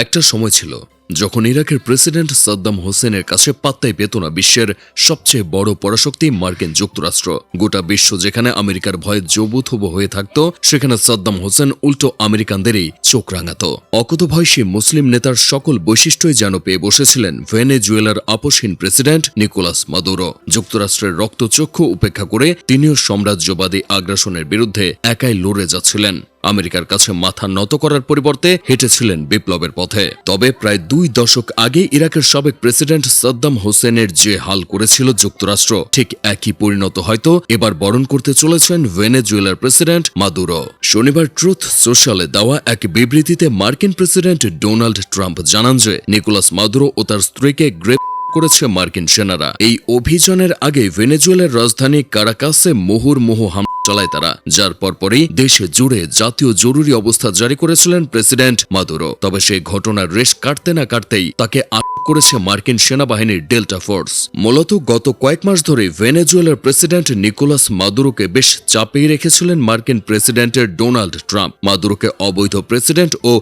একটা সময় ছিল যখন ইরাকের প্রেসিডেন্ট সাদ্দাম হোসেনের কাছে পাত্তাই পেত না বিশ্বের সবচেয়ে বড় পরাশক্তি মার্কিন যুক্তরাষ্ট্র। গোটা বিশ্ব যেখানে আমেরিকার ভয়ে জবুথবু হয়ে থাকত, সেখানে সাদ্দাম হোসেন উল্টো আমেরিকানদেরই চোখ রাঙাত। অকুতভয় মুসলিম নেতার সকল বৈশিষ্ট্যই যেন পেয়ে বসেছিলেন ভেনেজুয়েলার আপোষহীন প্রেসিডেন্ট নিকোলাস মাদুরো। যুক্তরাষ্ট্রের রক্তচক্ষু উপেক্ষা করে তিনিও সাম্রাজ্যবাদী আগ্রাসনের বিরুদ্ধে একাই লড়ে যাচ্ছিলেন। আমেরিকার কাছে মাথা নত করার পরিবর্তে হেঁটেছিলেন বিপ্লবের পথে। তবে প্রায় 2 দশক আগে ইরাকের সাবেক প্রেসিডেন্ট সাদ্দাম হোসেনের যে হাল করেছিল যুক্তরাষ্ট্র, ঠিক একই পরিণত হয়তো এবার বরণ করতে চলেছেন ভেনেজুয়েলার প্রেসিডেন্ট মাদুরো। শনিবার ট্রুথ সোশ্যালে দেওয়া এক বিবৃতিতে মার্কিন প্রেসিডেন্ট ডোনাল্ড ট্রাম্প জানান যে নিকোলাস মাদুরো ও তার স্ত্রীকে করেছে মার্কিন সেনারা। এই অভিযানের আগে ভেনেজুয়েলার রাজধানী কারাকাসে মুহুর্মুহু হামলা চালায় তারা, যার পরপরই দেশে জুড়ে জাতীয় জরুরি অবস্থা জারি করেছিলেন প্রেসিডেন্ট মাদুরো। তবে সেই ঘটনার রেশ কাটতে না কাটতেই তাকে আটক করেছে মার্কিন সেনাবাহিনীর ডেল্টা ফোর্স। মূলত গত কয়েক মাস ধরে ভেনেজুয়েলার প্রেসিডেন্ট নিকোলাস মাদুরোকে বেশ চাপেই রেখেছিলেন মার্কিন প্রেসিডেন্টের ডোনাল্ড ট্রাম্প। মাদুরোকে অবৈধ প্রেসিডেন্ট ও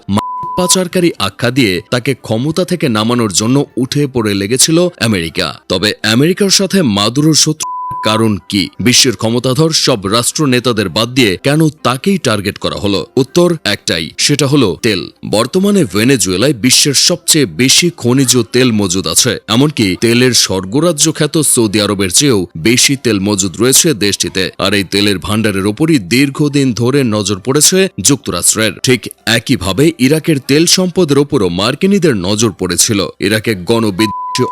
পাচারকারী আখ্যা দিয়ে তাকে ক্ষমতা থেকে নামানোর জন্য উঠে পড়ে লেগেছিল আমেরিকা। তবে আমেরিকার সাথে মাদুরোর শত্রু কারণ কি? বিশ্বের ক্ষমতাধর সব রাষ্ট্র নেতাদের বাদ দিয়ে কেন তাকেই টার্গেট করা হলো? উত্তর একটাই, সেটা হলো তেল। বর্তমানে ভেনেজুয়েলায় বিশ্বের সবচেয়ে বেশি খনিজ তেল মজুদ আছে। এমনকি তেলের স্বর্গরাজ্য খ্যাত সৌদি আরবের চেয়েও বেশি তেল মজুদ রয়েছে দেশটিতে। আর এই তেলের ভাণ্ডারের ওপরই দীর্ঘদিন ধরে নজর পড়েছে যুক্তরাষ্ট্রের। ঠিক একইভাবে ইরাকের তেল সম্পদের ওপরও মার্কিনীদের নজর পড়েছিল। ইরাকে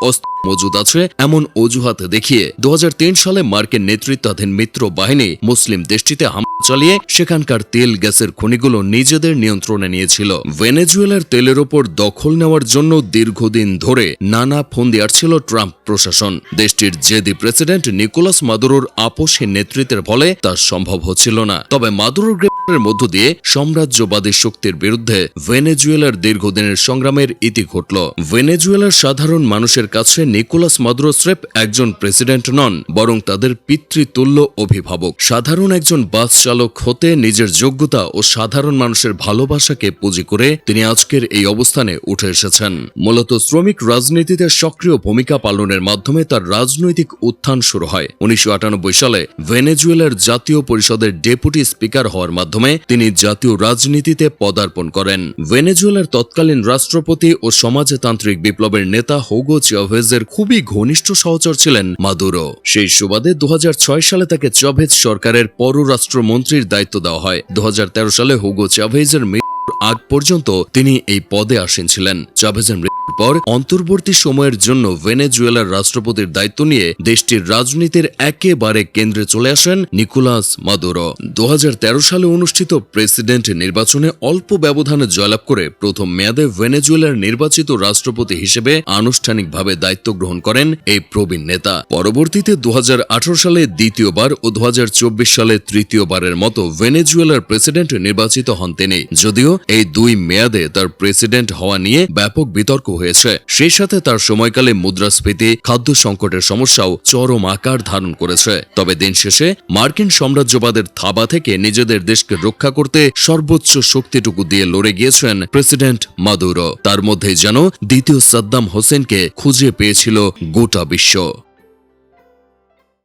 অস্ত্র মজুদ আছে এমন অজুহাত দেখিয়ে 2003 সালে মার্কিন নেতৃত্বাধীন মিত্র বাহিনী মুসলিম দেশটিতে হামলা চালিয়ে সেখানকার তেল গ্যাসের খনিগুলো নিজেদের নিয়ন্ত্রণে নিয়েছিল। ভেনেজুয়েলার তেলের ওপর দখল নেওয়ার জন্য দীর্ঘদিন ধরে নানা ফন্দি আটছিল ট্রাম্প প্রশাসন। দেশটির জেদি প্রেসিডেন্ট নিকোলাস মাদুরোর আপোষহীন নেতৃত্বের ফলে তা সম্ভব হচ্ছিল না। তবে মাদুরোর গ্রেপ্তারের মধ্য দিয়ে সাম্রাজ্যবাদী শক্তির বিরুদ্ধে ভেনেজুয়েলার দীর্ঘদিনের সংগ্রামের ইতি ঘটল। ভেনেজুয়েলার সাধারণ মানুষের কাছে নিকোলাস মাদুরো স্রেফ একজন প্রেসিডেন্ট নন, বরং তাদের পিতৃতুল্য অভিভাবক। সাধারণ একজন বাস চালক হতে নিজের যোগ্যতা ও সাধারণ মানুষের ভালোবাসাকে পুঁজি করে তিনি আজকের এই অবস্থানে উঠে এসেছেন। মূলত শ্রমিক রাজনীতিতে সক্রিয় ভূমিকা পালনের মাধ্যমে তার রাজনৈতিক উত্থান শুরু হয়। 1998 সালে ভেনেজুয়েলার জাতীয় পরিষদের ডেপুটি স্পিকার হওয়ার মাধ্যমে তিনি জাতীয় রাজনীতিতে পদার্পণ করেন। ভেনেজুয়েলার তৎকালীন রাষ্ট্রপতি ও সমাজতান্ত্রিক বিপ্লবের নেতা হুগো চাভেজের খুবই ঘনিষ্ঠ সহচর ছিলেন মাদুরো। সেই সুবাদে 2006 সালে তাকে চাভেজ সরকারের পররাষ্ট্রমন্ত্রীর দায়িত্ব দেওয়া হয়। 2013 সালে হুগো চাভেজের আগ পর্যন্ত তিনি এই পদে আসীন ছিলেন। চাভেজের মৃত্যুর পর অন্তর্বর্তী সময়ের জন্য ভেনেজুয়েলার রাষ্ট্রপতির দায়িত্ব নিয়ে দেশটির রাজনীতির একেবারে কেন্দ্রে চলে আসেন নিকোলাস মাদুরো। 2013 সালে অনুষ্ঠিত প্রেসিডেন্ট নির্বাচনে অল্প ব্যবধানে জয়লাভ করে প্রথম মেয়াদে ভেনেজুয়েলার নির্বাচিত রাষ্ট্রপতি হিসেবে আনুষ্ঠানিকভাবে দায়িত্ব গ্রহণ করেন এই প্রবীণ নেতা। পরবর্তীতে 2018 সালে দ্বিতীয়বার ও 2024 সালে তৃতীয়বারের মতো ভেনেজুয়েলার প্রেসিডেন্ট নির্বাচিত হন তিনি। যদিও এই 2 মেয়াদে তার প্রেসিডেন্ট হওয়া নিয়ে ব্যাপক বিতর্ক হয়েছে। সেই সাথে তার সময়কালে মুদ্রাস্ফীতি, খাদ্য সংকটের সমস্যাও চরম আকার ধারণ করেছে। তবে দিন শেষে মার্কিন সাম্রাজ্যবাদের থাবা থেকে নিজেদের দেশকে রক্ষা করতে সর্বোচ্চ শক্তিটুকু দিয়ে লড়ে গিয়েছেন প্রেসিডেন্ট মাদুরো। তার মধ্যেই যেন দ্বিতীয় সাদ্দাম হোসেনকে খুঁজে পেয়েছিল গোটা বিশ্ব।